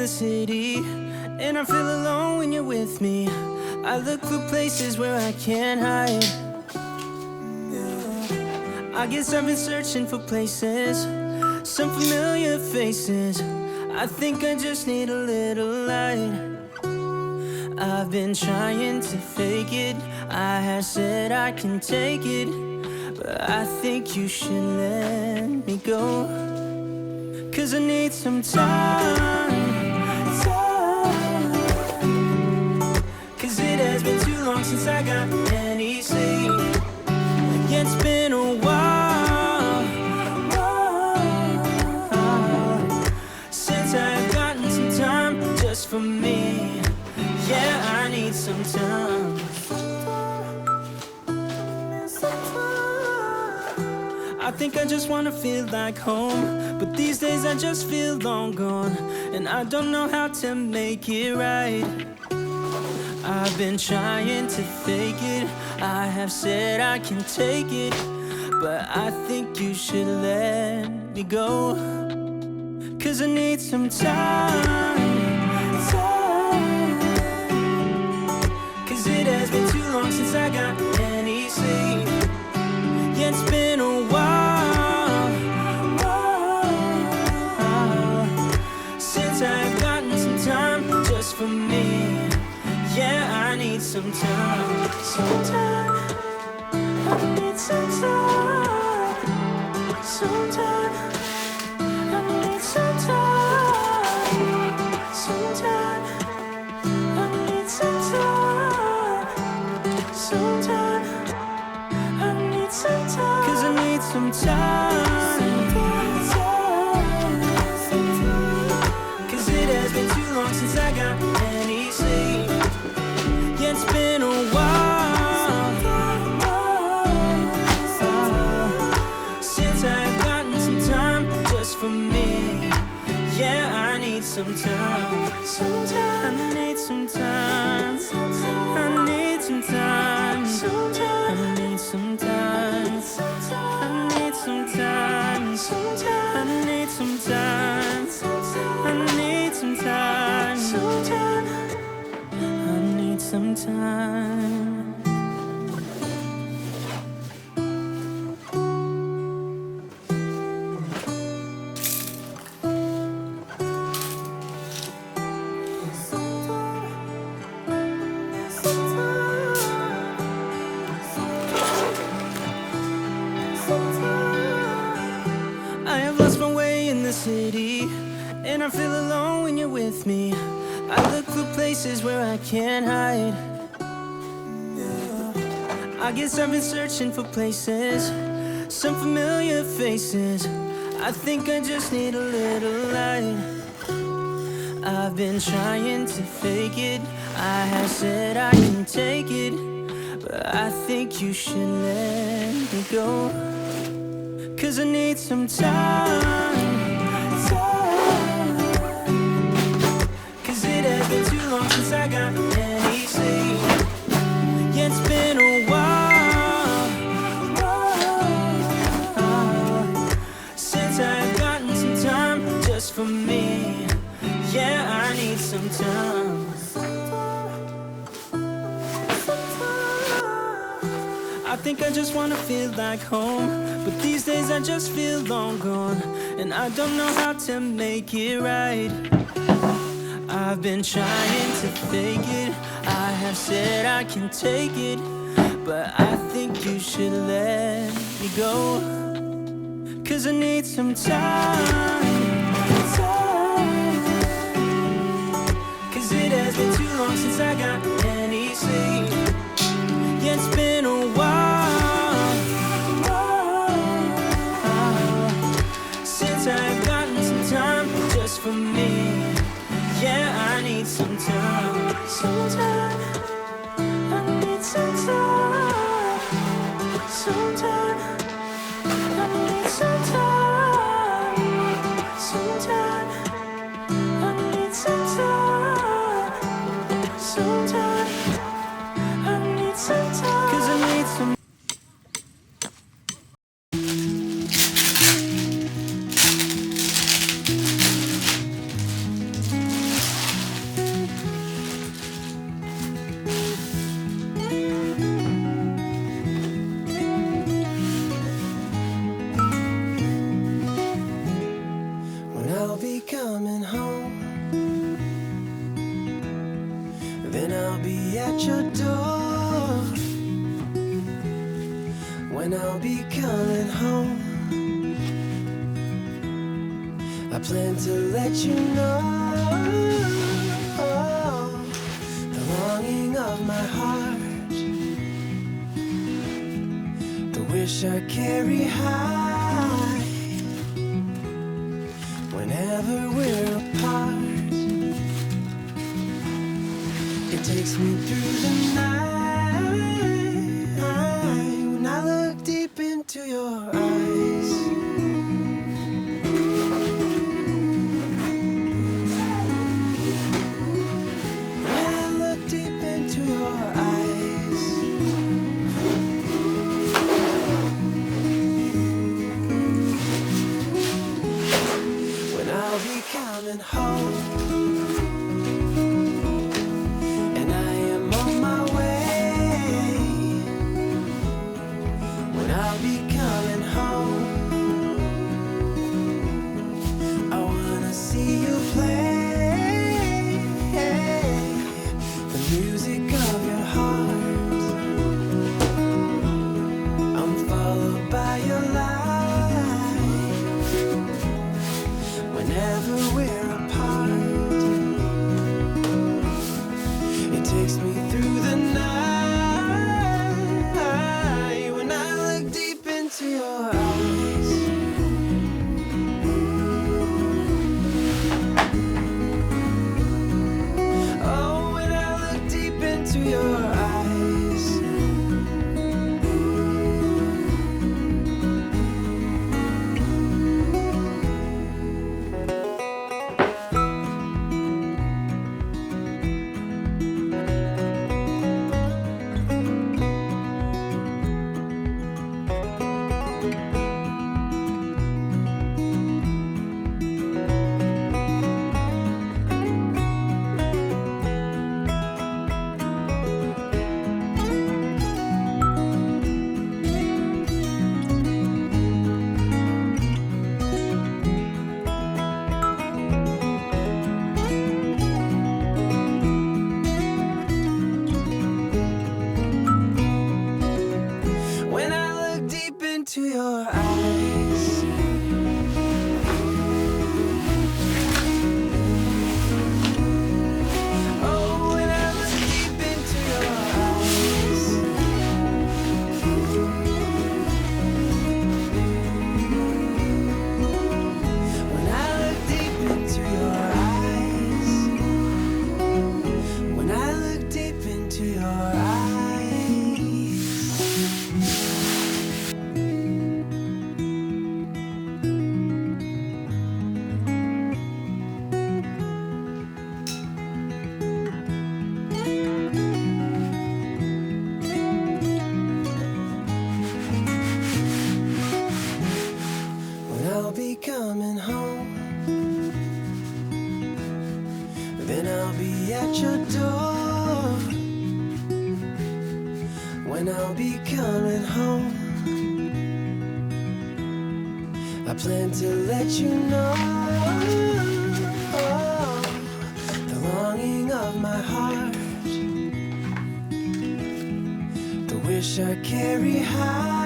the city, and I feel alone when you're with me. I look for places where I can't hide. I guess I've been searching for places, some familiar faces. I think I just need a little light. I've been trying to fake it, I have said I can take it, but I think you should let me go. 'Cause I need some time. 'Cause it has been too long since I got any sleep. Yeah, it's been a while since I've gotten some time just for me. Yeah, I need some time. I think I just wanna feel like home, but these days I just feel long gone, and I don't know how to make it right. I've been trying to fake it, I have said I can take it, but I think you should let me go. 'Cause I need some time. 'Cause it has been too long since I got any sleep. Yeah, it's been a while since I've gotten some time just for me. Yeah, I need some time. Sometime I need some time. Sometime I need some time. Sometime I need some time. Sometime I need some time. 'Cause I need some time. 'Cause it has been too long since I got any sleep. Yeah, it's been a while since I've gotten some time just for me. Yeah, I need some time. I need some time. I need some time. I need some time. I need some time. I need some time. I need some time. I need some time. I have lost my way in the city, and I feel alone when you're with me. I look for places where I can't hide. I guess I've been searching for places, some familiar faces. I think I just need a little light. I've been trying to fake it, I have said I can take it, but I think you should let me go. 'Cause I need some time. 'Cause it has been too long since I got any sleep. Yeah, it's been a while since I've gotten some time just for me. Yeah, I need some time. I think I just wanna feel like home, but these days I just feel long gone, and I don't know how to make it right. I've been trying to fake it, I have said I can take it, but I think you should let me go. 'Cause I need some time. 'Cause it has been too long since I got any sleep. Yeah, it's been a while since I've gotten some time just for me. Yeah, I need some time. I need some time. Sometime I need some time. Sometime I need some time. Sometime I need some time. 'Cause I need some. I'll be coming home, I plan to let you know the longing of my heart, the wish I carry high whenever we're apart. It takes me through the night when I look deep into your eyes. When I look deep into your eyes. When I'll be coming home, and I am on my way. When I'll be coming home, I wanna see you play the music of your heart. I'm followed by your light whenever we're apart. It takes me through the night when I look deep into your eyes. Oh, when I look deep into your eyes. When I look deep into your eyes. Oh, when I look deep into your eyes. When I look deep into your eyes. When I look deep into your eyes. When I'll be coming home, then I'll be at your door. When I'll be coming home, I plan to let you know the longing of my heart, the wish I carry high